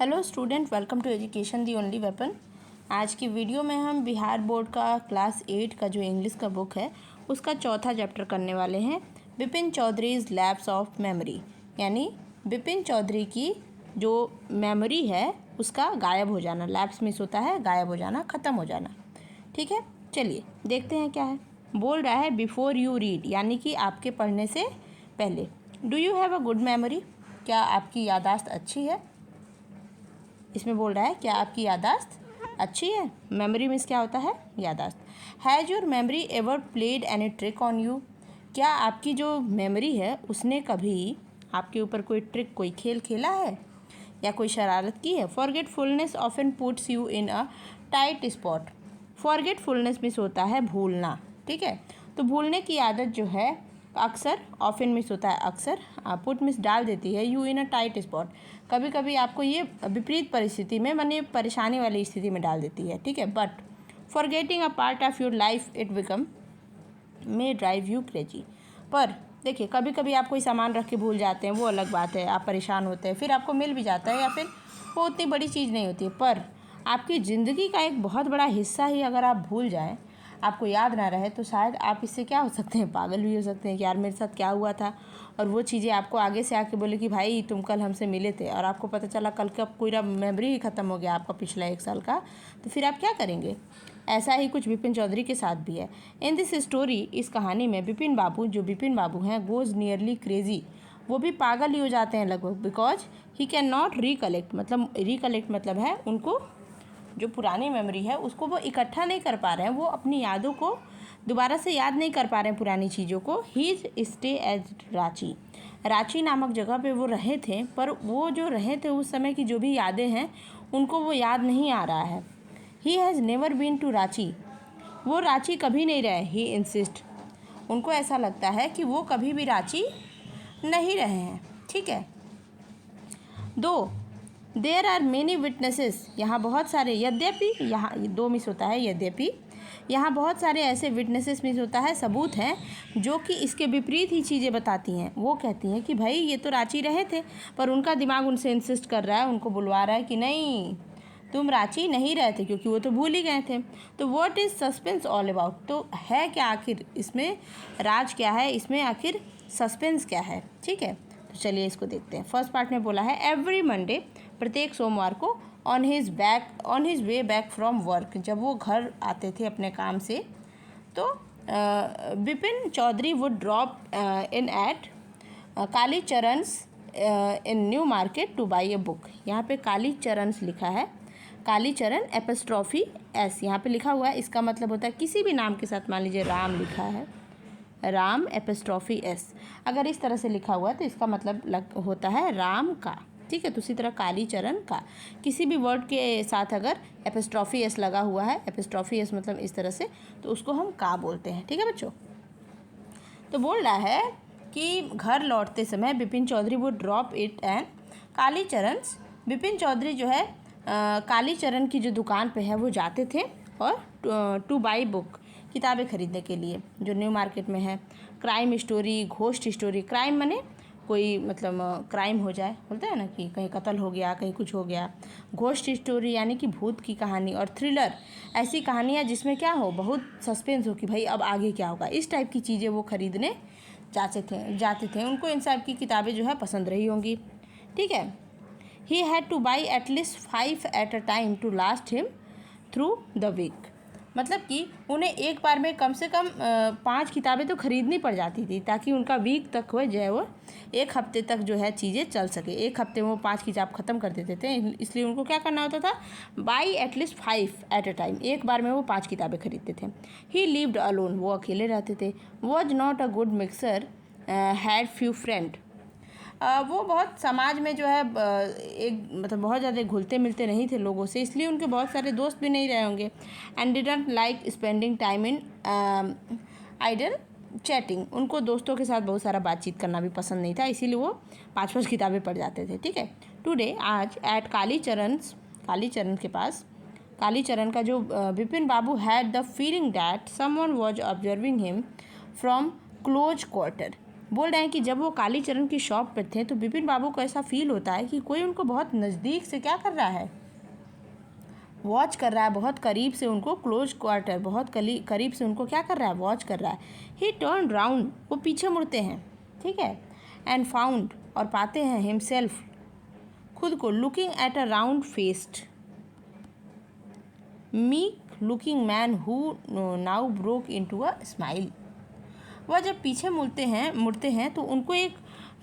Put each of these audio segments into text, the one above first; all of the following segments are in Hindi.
Hello student, welcome to education the only weapon. आज की वीडियो में हम बिहार बोर्ड का क्लास 8 का जो इंग्लिश का बुक है उसका चौथा चैप्टर करने वाले हैं, Bipin Choudhury's lapse of memory. यानी बिपिन चौधरी की जो मेमोरी है उसका गायब हो जाना। लैप्स मिस होता है गायब हो जाना, ख़त्म हो जाना। ठीक है, चलिए देखते हैं क्या है। बोल रहा है बिफोर यू रीड, यानी कि आपके पढ़ने से पहले। Do you have a good memory, क्या आपकी याददाश्त अच्छी है। इसमें बोल रहा है क्या आपकी याददाश्त अच्छी है। मेमोरी मीन्स क्या होता है, याददाश्त। Has your memory ever played any trick on you, क्या आपकी जो मेमोरी है उसने कभी आपके ऊपर कोई ट्रिक, कोई खेल खेला है या कोई शरारत की है। Forgetfulness often puts you in a tight spot. Forgetfulness means होता है भूलना। ठीक है, तो भूलने की आदत जो है अक्सर, ऑफन मिस होता है अक्सर, पुट मिस डाल देती है you in a tight spot. कभी कभी आपको ये विपरीत परिस्थिति में, माने परेशानी वाली स्थिति में डाल देती है। ठीक है, but forgetting a part of your life it become may drive you crazy. पर देखिए, कभी कभी आप कोई सामान रख के भूल जाते हैं, वो अलग बात है, आप परेशान होते हैं, फिर आपको मिल भी जाता है या फिर वो उतनी बड़ी चीज़ नहीं होती है। पर आपकी ज़िंदगी का एक बहुत बड़ा हिस्सा ही अगर आप भूल जाएं, आपको याद ना रहे, तो शायद आप इससे क्या हो सकते हैं, पागल भी हो सकते हैं कि यार मेरे साथ क्या हुआ था। और वो चीज़ें आपको आगे से आके बोले कि भाई तुम कल हमसे मिले थे, और आपको पता चला कल का पूरा मेमोरी ही ख़त्म हो गया आपका पिछला 1 साल का, तो फिर आप क्या करेंगे। ऐसा ही कुछ बिपिन चौधरी के साथ भी है। इन दिस स्टोरी, इस कहानी में बिपिन बाबू, जो बिपिन बाबू हैं, गोज़ नियरली क्रेजी, वो भी पागल ही हो जाते हैं लगभग। Because he can not recollect, मतलब रिकलेक्ट मतलब है उनको जो पुरानी मेमोरी है उसको वो इकट्ठा नहीं कर पा रहे हैं, वो अपनी यादों को दोबारा से याद नहीं कर पा रहे हैं पुरानी चीज़ों को। ही स्टे एज रांची, रांची नामक जगह पे वो रहे थे, पर वो जो रहे थे उस समय की जो भी यादें हैं उनको वो याद नहीं आ रहा है। He has never been to Ranchi, वो रांची कभी नहीं रहे। ही इंसिस्ट, उनको ऐसा लगता है कि वो कभी भी रांची नहीं रहे हैं। ठीक है, दो देर आर मेनी विटनेसेस, यहाँ बहुत सारे, यद्यपि, यहाँ दो मिस होता है यद्यपि, यहाँ बहुत सारे ऐसे विटनेसेस मिस होता है, सबूत हैं जो कि इसके विपरीत ही चीज़ें बताती हैं। वो कहती हैं कि भाई ये तो रांची रहे थे, पर उनका दिमाग उनसे इंसिस्ट कर रहा है, उनको बुलवा रहा है कि नहीं तुम रांची नहीं रहे थे, क्योंकि वो तो भूल ही गए थे। तो what is suspense all about, तो है क्या आखिर इसमें, राज क्या है इसमें, आखिर सस्पेंस क्या है। ठीक है, तो चलिए इसको देखते हैं। फर्स्ट पार्ट में बोला है एवरी मंडे, प्रत्येक सोमवार को, on his way back from work, जब वो घर आते थे अपने काम से, तो Bipin Chaudhary would drop in at Kali Charan's in New Market to buy a book. यहाँ पे काली चरणस लिखा है, काली चरण एपस्ट्रॉफी एस यहाँ पे लिखा हुआ है। इसका मतलब होता है किसी भी नाम के साथ, मान लीजिए राम लिखा है, राम एपस्ट्रॉफी एस, अगर इस तरह से लिखा हुआ है तो इसका मतलब होता है राम का। ठीक है, तो उसी तरह काली चरण का, किसी भी वर्ड के साथ अगर एपस्ट्रॉफी एस लगा हुआ है, एपस्ट्रॉफी एस मतलब इस तरह से, तो उसको हम का बोलते हैं। ठीक है बच्चों, तो बोल रहा है कि घर लौटते समय बिपिन चौधरी वो ड्रॉप इट एंड काली चरण, बिपिन चौधरी जो है काली चरण की जो दुकान पे है वो जाते थे, और टू बाई बुक, किताबें खरीदने के लिए, जो न्यू मार्केट में है। Crime story, ghost story, crime माने कोई मतलब क्राइम हो जाए, बोलते हैं ना कि कहीं कत्ल हो गया, कहीं कुछ हो गया। घोस्ट स्टोरी यानी कि भूत की कहानी, और थ्रिलर ऐसी कहानियाँ जिसमें क्या हो, बहुत सस्पेंस हो कि भाई अब आगे क्या होगा, इस टाइप की चीज़ें वो खरीदने जाते थे। उनको इन सब की किताबें जो है पसंद रही होंगी। ठीक है, he had to buy at least 5 at a time to last him through the week, मतलब कि उन्हें एक बार में कम से कम 5 किताबें तो खरीदनी पड़ जाती थी, ताकि उनका वीक तक हो जाए, वो 1 हफ्ते तक जो है चीज़ें चल सके। 1 हफ्ते में वो 5 किताब ख़त्म कर देते थे, इसलिए उनको क्या करना होता था, by at least 5 at a time, एक बार में वो 5 किताबें खरीदते थे। ही लिव्ड अलोन, वो अकेले रहते थे। Was not a good mixer, had few friend, वो बहुत समाज में जो है एक मतलब बहुत ज़्यादा घुलते मिलते नहीं थे लोगों से, इसलिए उनके बहुत सारे दोस्त भी नहीं रहे होंगे। And didn't like spending time in idle chatting, उनको दोस्तों के साथ बहुत सारा बातचीत करना भी पसंद नहीं था, इसीलिए वो 5 किताबें पढ़ जाते थे। ठीक है, टुडे, आज, एट काली चरण के पास, काली चरण का जो Bipin babu had the feeling that someone was observing him from close quarter, बोल रहे हैं कि जब वो कालीचरण की शॉप पर थे तो विपिन बाबू को ऐसा फील होता है कि कोई उनको बहुत नज़दीक से क्या कर रहा है, वॉच कर रहा है, बहुत करीब से उनको, क्लोज क्वार्टर, बहुत करीब से उनको क्या कर रहा है, वॉच कर रहा है। ही टर्न राउंड, वो पीछे मुड़ते हैं, ठीक है, एंड फाउंड, और पाते हैं, हिमसेल्फ, खुद को, looking at a round faced meek looking man who now broke into a smile. वह जब पीछे मुड़ते हैं तो उनको एक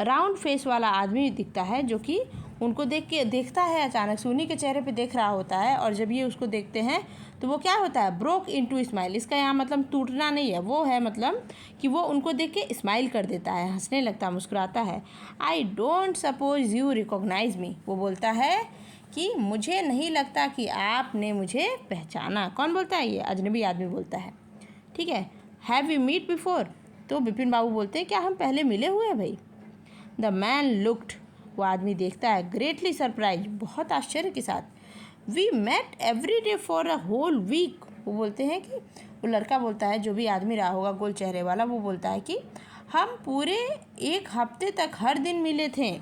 राउंड फेस वाला आदमी दिखता है जो कि उनको देखता है अचानक से, उन्हीं के चेहरे पे देख रहा होता है। और जब ये उसको देखते हैं तो वो क्या होता है, ब्रोक इनटू स्माइल। इसका यहाँ मतलब टूटना नहीं है, वो है मतलब कि वो उनको देख के स्माइल कर देता है, हंसने लगता, मुस्कुराता है। I don't suppose you recognise me, वो बोलता है कि मुझे नहीं लगता कि आपने मुझे पहचाना। कौन बोलता है, ये अजनबी आदमी बोलता है, ठीक है। हैव यू मीट बिफोर, तो विपिन बाबू बोलते हैं क्या हम पहले मिले हुए हैं भाई। द मैन लुक्ड, वो आदमी देखता है, ग्रेटली सरप्राइज, बहुत आश्चर्य के साथ। We met every day for a whole week, वो बोलते हैं कि, वो लड़का बोलता है, जो भी आदमी रहा होगा गोल चेहरे वाला, वो बोलता है कि हम पूरे एक हफ्ते तक हर दिन मिले थे।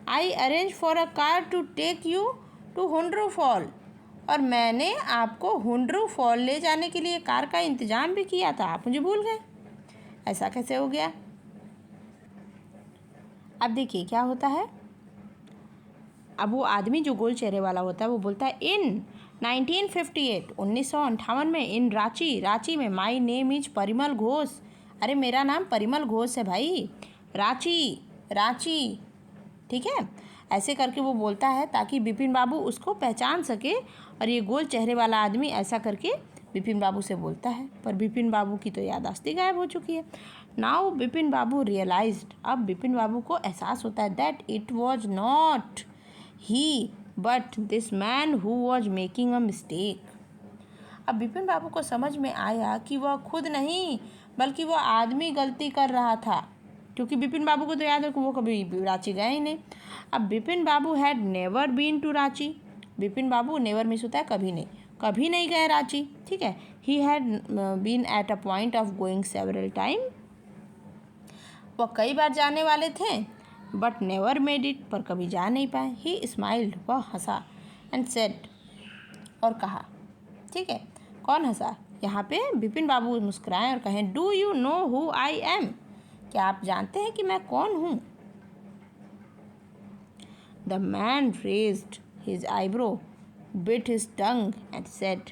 I arrange for a car to take you to Hundru fall, और मैंने आपको हुंड्रू फॉल ले जाने के लिए कार का इंतज़ाम भी किया था, आप मुझे भूल गए, ऐसा कैसे हो गया। अब देखिए क्या होता है, अब वो आदमी जो गोल चेहरे वाला होता है वो बोलता है इन 1958, 1958 में, इन रांची में, my name is Parimal Ghosh, अरे मेरा नाम परिमल घोष है भाई, रांची, ठीक है, ऐसे करके वो बोलता है ताकि विपिन बाबू उसको पहचान सके। और ये गोल चेहरे वाला आदमी ऐसा करके विपिन बाबू से बोलता है, पर विपिन बाबू की तो याददाश्त गायब हो चुकी है। नाउ विपिन बाबू रियलाइज्ड, अब विपिन बाबू को एहसास होता है that it was not he but this man who was making a mistake. अब विपिन बाबू को समझ में आया कि वह खुद नहीं बल्कि वह आदमी गलती कर रहा था, क्योंकि विपिन बाबू को तो याद है कि वो कभी रांची गए ही नहीं। अब Vipin babu had never been to Ranchi, Vipin babu never miss होता है कभी नहीं गए रांची, ठीक है। He had been at a point of going several time, वह कई बार जाने वाले थे, बट नेवर मेड इट, पर कभी जा नहीं पाए। ही स्माइल्ड, वह हंसा, एंड सेड, और कहा, ठीक है, कौन हंसा, यहाँ पे विपिन बाबू मुस्कुराएं और कहें do you know who I am, क्या आप जानते हैं कि मैं कौन हूँ। The man raised his eyebrow, bit his tongue and said,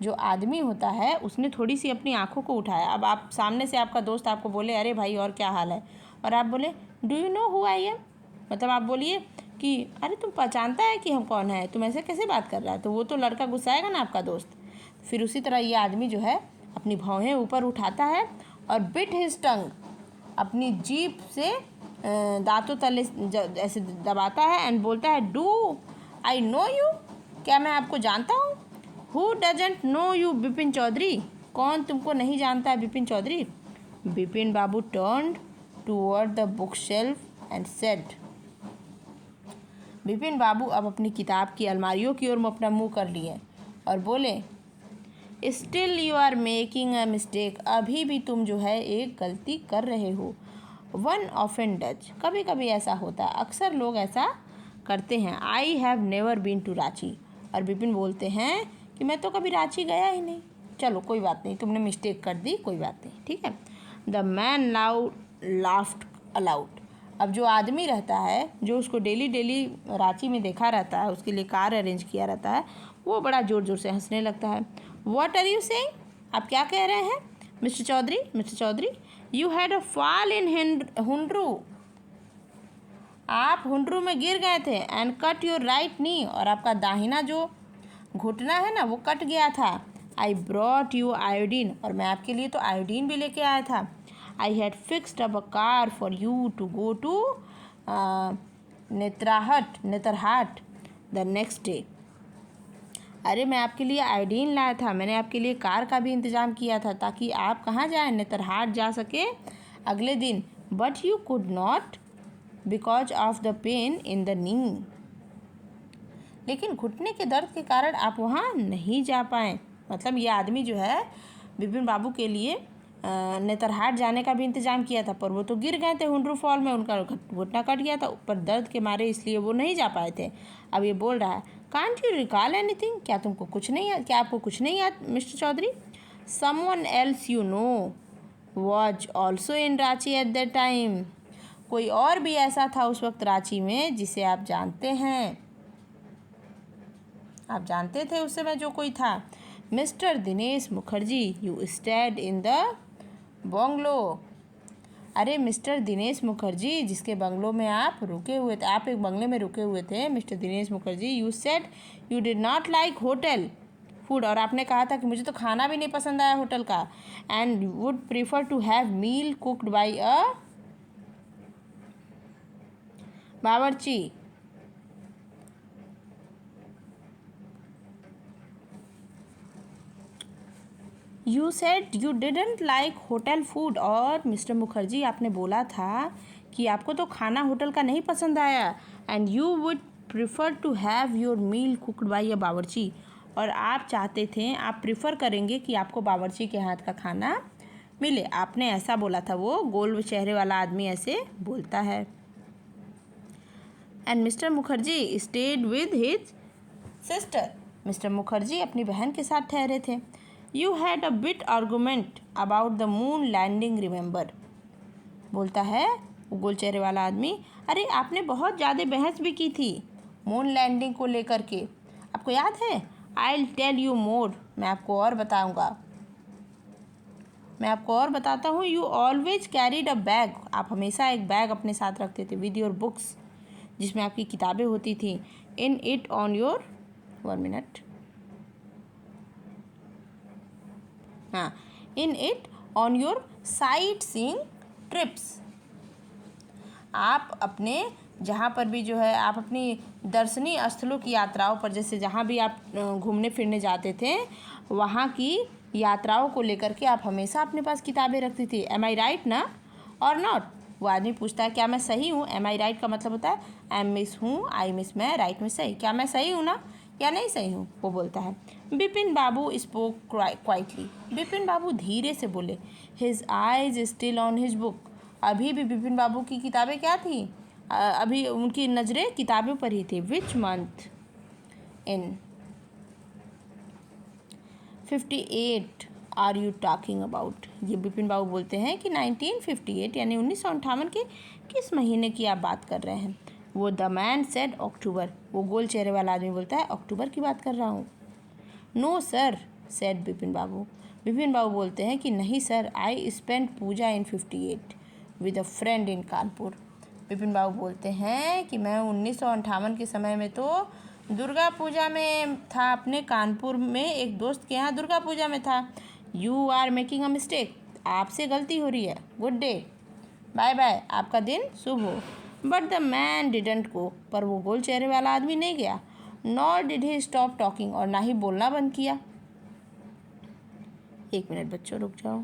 जो आदमी होता है उसने थोड़ी सी अपनी आंखों को उठाया। अब आप सामने से आपका दोस्त आपको बोले अरे भाई और क्या हाल है, और आप बोले do you know who I am, मतलब आप बोलिए कि अरे तुम पहचानता है कि हम कौन है, तुम ऐसे कैसे बात कर रहा है, तो वो तो लड़का गुस्साएगा ना आपका दोस्त। फिर उसी तरह ये आदमी जो है अपनी भौहें ऊपर उठाता है और बिट हिज टंग, अपनी जीभ से दांतों तले ऐसे दबाता है, एंड बोलता है डू आई नो यू, क्या मैं आपको जानता हूँ। Who doesn't know you Bipin Chaudhary, कौन तुमको नहीं जानता है Bipin Chaudhary. Bipin babu turned toward the bookshelf and said, Bipin babu अब अपनी किताब की अलमारियों की ओर अपना मुंह कर लिए और बोले still you are making a mistake, अभी भी तुम जो है एक गलती कर रहे हो। वन ऑफन डज, कभी कभी ऐसा होता है, अक्सर लोग ऐसा करते हैं। I have never been to Ranchi, और विपिन बोलते हैं कि मैं तो कभी रांची गया ही नहीं, चलो कोई बात नहीं, तुमने मिस्टेक कर दी, कोई बात नहीं, ठीक है। The man now laughed allowed, अब जो आदमी रहता है जो उसको डेली रांची में देखा रहता है, उसके लिए कार अरेंज किया रहता है, वो बड़ा ज़ोर ज़ोर से हंसने लगता है। व्हाट आर यू सेइंग, आप क्या कह रहे हैं mister Choudhury, you had a fall in Hundru, आप हुंड्रू में गिर गए थे, and cut your right knee, और आपका दाहिना जो घुटना है ना वो कट गया था। आई ब्रॉट यू आयोडीन, और मैं आपके लिए तो आयोडीन भी लेके आया था। I had fixed up a car for you to go to Netarhat the next day, अरे मैं आपके लिए आयोडीन लाया था, मैंने आपके लिए कार का भी इंतज़ाम किया था ताकि आप कहाँ जाएं, नेतरहाट जा सके अगले दिन। But you could not because of the pain in the knee, लेकिन घुटने के दर्द के कारण आप वहाँ नहीं जा पाए। मतलब ये आदमी जो है विपिन बाबू के लिए नेतरहाट जाने का भी इंतज़ाम किया था, पर वो तो गिर गए थे हुंड्रू फॉल में, उनका घुटना कट गया था ऊपर दर्द के मारे, इसलिए वो नहीं जा पाए थे। अब ये बोल रहा है, कांट यू रिकॉल एनीथिंग, क्या तुमको कुछ नहीं याद, क्या आपको कुछ नहीं याद mister Choudhury? Someone else you know was also in Ranchi at that time, कोई और भी ऐसा था उस वक्त रांची में जिसे आप जानते हैं, आप जानते थे उस समय जो कोई था। Mister Dinesh Mukherjee you stayed in the bungalow, अरे मिस्टर दिनेश मुखर्जी जिसके बंगलो में आप रुके हुए थे, आप एक बंगले में रुके हुए थे mister Dinesh Mukherjee, you said you did not like hotel food, और आपने कहा था कि मुझे तो खाना भी नहीं पसंद आया होटल का, and would prefer to have meal cooked by a bawarchi. You said you didn't like hotel food, और मिस्टर मुखर्जी आपने बोला था कि आपको तो खाना होटल का नहीं पसंद आया, and you would prefer to have your meal cooked by a bawarchi, और आप चाहते थे, आप प्रिफर करेंगे कि आपको बावर्ची के हाथ का खाना मिले, आपने ऐसा बोला था। वो गोल चेहरे वाला आदमी ऐसे बोलता है। And Mr Mukherjee stayed with his sister, Mr Mukherjee अपनी बहन के साथ ठहरे थे। You had a bit argument about the moon landing remember, बोलता है वो गोल चेहरे वाला आदमी, अरे आपने बहुत ज़्यादा बहस भी की थी मून लैंडिंग को लेकर के, आपको याद है? I will tell you more, मैं आपको और बताऊंगा, मैं आपको और बताता हूँ। You always carried a bag, आप हमेशा एक बैग अपने साथ रखते थे, विद योर बुक्स, जिसमें आपकी किताबें होती थी। In it on your 1 minute, हाँ, in it on your sightseeing trips, आप अपने जहाँ पर भी जो है आप अपनी दर्शनीय स्थलों की यात्राओं पर, जैसे जहाँ भी आप घूमने फिरने जाते थे वहाँ की यात्राओं को लेकर के आप हमेशा अपने पास किताबें रखती थी। एम आई राइट ना और नॉट, वो आदमी पूछता है क्या मैं सही हूँ? एम आई राइट का मतलब होता है एम मिस हूँ, आई मिस मैं, राइट में सही, क्या मैं सही हूँ ना या नहीं सही हूँ? वो बोलता है। बिपिन बाबू स्पोक क्वाइटली, बिपिन बाबू धीरे से बोले। His eyes still on his book, अभी भी बिपिन बाबू की किताबें क्या थी? अभी उनकी नज़रें किताबों पर ही थी। Which month in 58 are you talking about, ये बिपिन बाबू बोलते हैं कि 1958 यानी 1958 के किस महीने की आप बात कर रहे हैं? वो द मैन सेड अक्टूबर, वो गोल चेहरे वाला आदमी बोलता है अक्टूबर की बात कर रहा हूँ। No sir said Bipin babu, Bipin babu बोलते हैं कि नहीं sir, I spend Puja in 58 with a friend in Kanpur, Bipin babu बोलते हैं कि मैं 1958 के समय में तो दुर्गा पूजा में था, अपने कानपुर में एक दोस्त के यहाँ दुर्गा पूजा में था। You are making a mistake, आपसे गलती हो रही है। गुड डे, बाय बाय, आपका दिन शुभ हो। But the man didn't go, पर वो गोल चेहरे वाला आदमी नहीं गया। Nor did he stop talking, और ना ही बोलना बंद किया। 1 मिनट बच्चों रुक जाओ,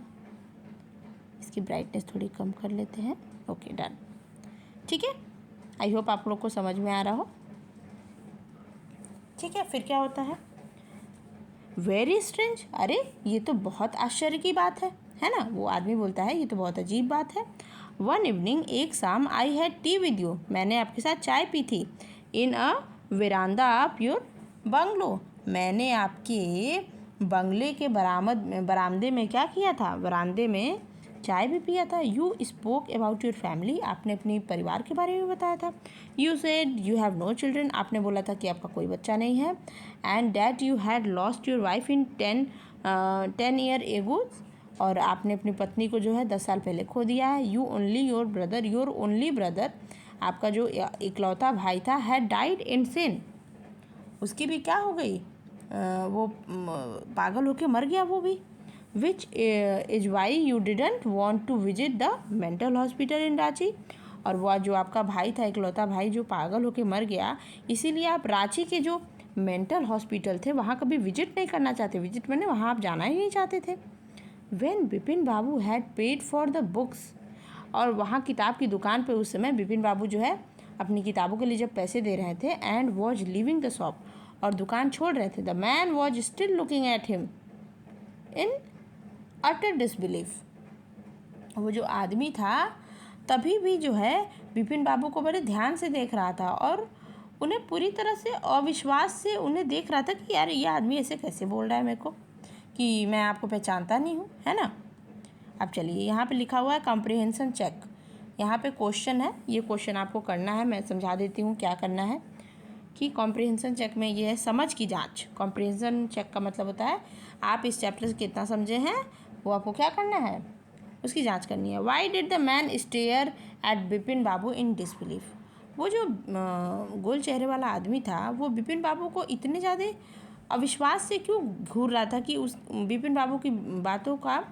इसकी ब्राइटनेस थोड़ी कम कर लेते हैं। ओके डन, ठीक है, आई होप आप लोग को समझ में आ रहा हो। ठीक है, फिर क्या होता है? वेरी स्ट्रेंज, अरे ये तो बहुत आश्चर्य की बात है ना? वो आदमी बोलता है ये तो बहुत अजीब बात है। वन इवनिंग, एक शाम, I had T with you, मैंने आपके साथ चाय पी थी। इन अ वेरांडा ऑफ योर बंगलो, मैंने आपके बंगले के बरामदे में क्या किया था? बरामदे में चाय भी पिया था। You spoke about your family, आपने अपने परिवार के बारे में बताया था। You said you have no children, आपने बोला था कि आपका कोई बच्चा नहीं है। And that you had lost your wife in 10 year ago, और आपने अपनी पत्नी को जो है 10 साल पहले खो दिया है। You only your only brother, आपका जो इकलौता भाई था, हैड डाइड इन सिन, उसकी भी क्या हो गई? वो पागल होके मर गया वो भी। Which is why you didn't want to visit the mental hospital in Ranchi, और वह जो आपका भाई था, इकलौता भाई जो पागल होके मर गया, इसीलिए आप रांची के जो मेंटल हॉस्पिटल थे वहाँ कभी विजिट नहीं करना चाहते। विजिट मैंने वहाँ आप जाना ही नहीं चाहते थे। When Bipin babu had paid for the books, और वहाँ किताब की दुकान पे उस समय बिपिन बाबू जो है अपनी किताबों के लिए जब पैसे दे रहे थे, and was living the shop, और दुकान छोड़ रहे थे, the man was still looking at him in utter disbelief, वो जो आदमी था तभी भी जो है विपिन बाबू को बड़े ध्यान से देख रहा था और उन्हें पूरी तरह से अविश्वास से उन्हें देख रहा था कि यार ये आदमी ऐसे कैसे बोल रहा है मेरे को कि मैं आपको पहचानता नहीं हूँ, है ना। अब चलिए यहाँ पे लिखा हुआ है कॉम्प्रिहेंशन चेक। यहाँ पे क्वेश्चन है, ये क्वेश्चन आपको करना है। मैं समझा देती हूँ क्या करना है कि कॉम्प्रिहेंशन चेक में ये है समझ की जांच। कॉम्प्रिहेंशन चेक का मतलब होता है आप इस चैप्टर से कितना समझे हैं वो आपको क्या करना है, उसकी जांच करनी है। Why did the man stare at Bipin Babu in disbelief. वो जो गोल चेहरे वाला आदमी था वो बिपिन बाबू को इतने ज़्यादा अविश्वास से क्यों घूर रहा था कि उस बिपिन बाबू की बातों का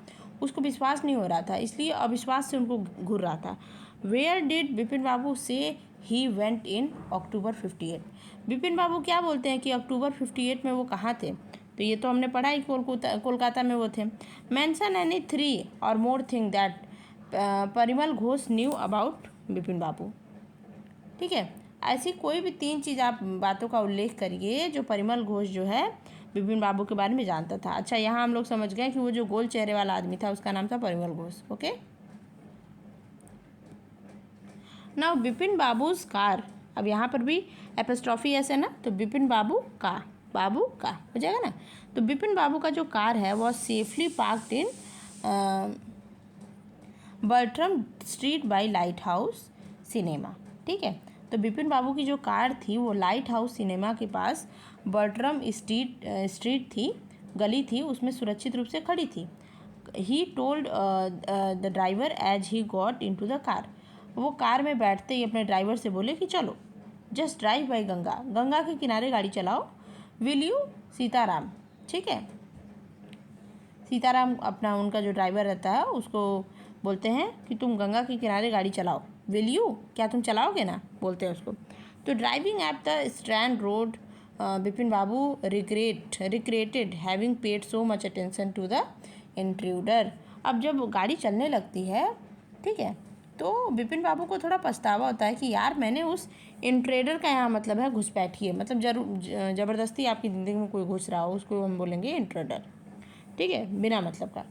उसको विश्वास नहीं हो रहा था, इसलिए अविश्वास से उनको घूर रहा था। वेयर डिड बिपिन बाबू से ही वेंट इन अक्टूबर 58। बिपिन बाबू क्या बोलते हैं कि अक्टूबर 58 में वो कहाँ थे, तो ये तो हमने पढ़ा ही कोलकाता में वो थे। Mention any 3 or more thing that Parimal Ghosh knew about Bipin babu. ठीक है, ऐसी कोई भी 3 चीज़ आप बातों का उल्लेख करिए जो परिमल घोष जो है बिपिन बाबू के बारे में जानता था। अच्छा, यहाँ हम लोग समझ गए कि वो जो गोल चेहरे वाला आदमी था उसका नाम था Parimal Ghosh. Okay, now Bipin babus car. अब यहाँ पर भी एपोस्ट्रोफी एस है ना, तो बिपिन बाबू का हो जाएगा ना। तो बिपिन बाबू का जो कार है वो safely parked in Bertram street by light house cinema. ठीक है, तो बिपिन बाबू की जो कार थी वो लाइट हाउस सिनेमा के पास बर्ट्रम स्ट्रीट थी, गली थी, उसमें सुरक्षित रूप से खड़ी थी। He told the driver as he got into the car. वो कार में बैठते ही अपने ड्राइवर से बोले कि चलो जस्ट ड्राइव बाई गंगा के किनारे गाड़ी चलाओ। Will you Sitaram. ठीक है, सीताराम अपना उनका जो ड्राइवर रहता है उसको बोलते हैं कि तुम गंगा के किनारे गाड़ी चलाओ। विल यू, क्या तुम चलाओगे ना, बोलते हैं उसको। तो driving at the Strand road Bipin Babu regretted having paid so much attention to the intruder. अब जब गाड़ी चलने लगती है, ठीक है, तो बिपिन बाबू को थोड़ा पछतावा होता है कि यार मैंने उस इंट्रेडर का यहाँ मतलब है घुसपैठिए, मतलब ज़बरदस्ती आपकी ज़िंदगी में कोई घुस रहा हो उसको हम बोलेंगे इंट्रेडर। ठीक है, बिना मतलब का।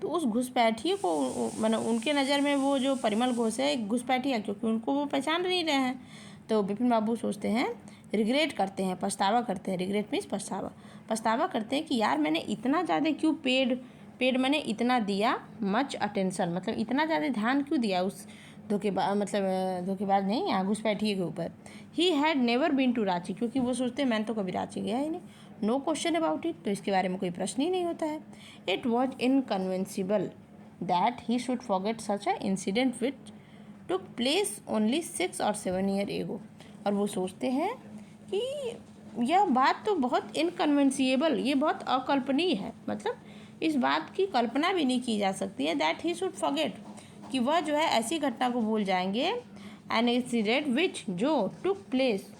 तो उस घुसपैठिए को मतलब उनके नज़र में वो जो परिमल घोष है एक घुसपैठिया, क्योंकि उनको वो पहचान नहीं रहे हैं। तो बिपिन बाबू सोचते हैं, रिग्रेट करते हैं, पछतावा करते हैं। रिग्रेट मीन्स पछतावा करते हैं कि यार मैंने इतना ज़्यादा क्यों पेड मैंने इतना दिया, मच अटेंशन मतलब इतना ज़्यादा ध्यान क्यों दिया उस धोखेबाज नहीं, यहाँ घुसपैठिए के ऊपर। He had never been to Ranchi, क्योंकि वो सोचते हैं मैंने तो कभी रांची गया ही नहीं। नो क्वेश्चन अबाउट इट, तो इसके बारे में कोई प्रश्न ही नहीं होता है। It was inconceivable that he should forget such a incident which took place only 6 or 7 year ago. और वो सोचते हैं कि यह बात तो बहुत इनकन्वेंसिएबल, ये बहुत अकल्पनीय है, मतलब इस बात की कल्पना भी नहीं की जा सकती है। दैट ही शुड फॉरगेट, कि वह जो है ऐसी घटना को भूल जाएंगे। एन इंसिडेंट विच जो टुक प्लेस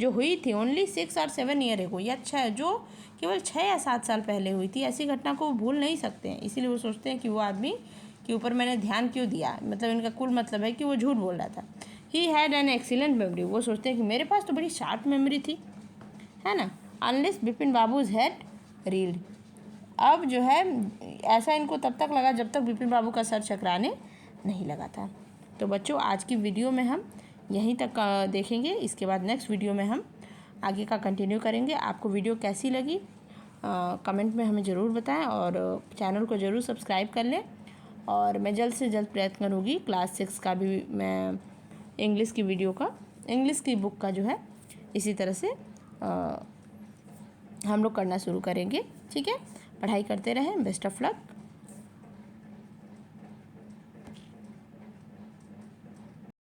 जो हुई थी ओनली 6 और 7 ईयर एगो, या जो केवल 6 या 7 साल पहले हुई थी, ऐसी घटना को भूल नहीं सकते हैं। इसीलिए वो सोचते हैं कि वो आदमी के ऊपर मैंने ध्यान क्यों दिया, मतलब इनका कुल मतलब है कि वो झूठ बोल रहा था। He had an excellent memory, वो सोचते हैं कि मेरे पास तो बड़ी शार्प मेमोरी थी, है ना। Unless Bipin babus had reeled. अब जो है ऐसा इनको तब तक लगा जब तक बिपिन बाबू का सर चकराने नहीं लगा था। तो बच्चों, आज की वीडियो में हम यहीं तक देखेंगे, इसके बाद नेक्स्ट वीडियो में हम आगे का कंटिन्यू करेंगे। आपको वीडियो कैसी लगी कमेंट में हमें ज़रूर बताएं और चैनल को ज़रूर सब्सक्राइब कर लें। और मैं जल्द से जल्द प्रयत्न करूँगी क्लास 6 का भी, मैं इंग्लिश की वीडियो का, इंग्लिश की बुक का जो है इसी तरह से हम लोग करना शुरू करेंगे। ठीक है, पढ़ाई करते रहें। Best of luck.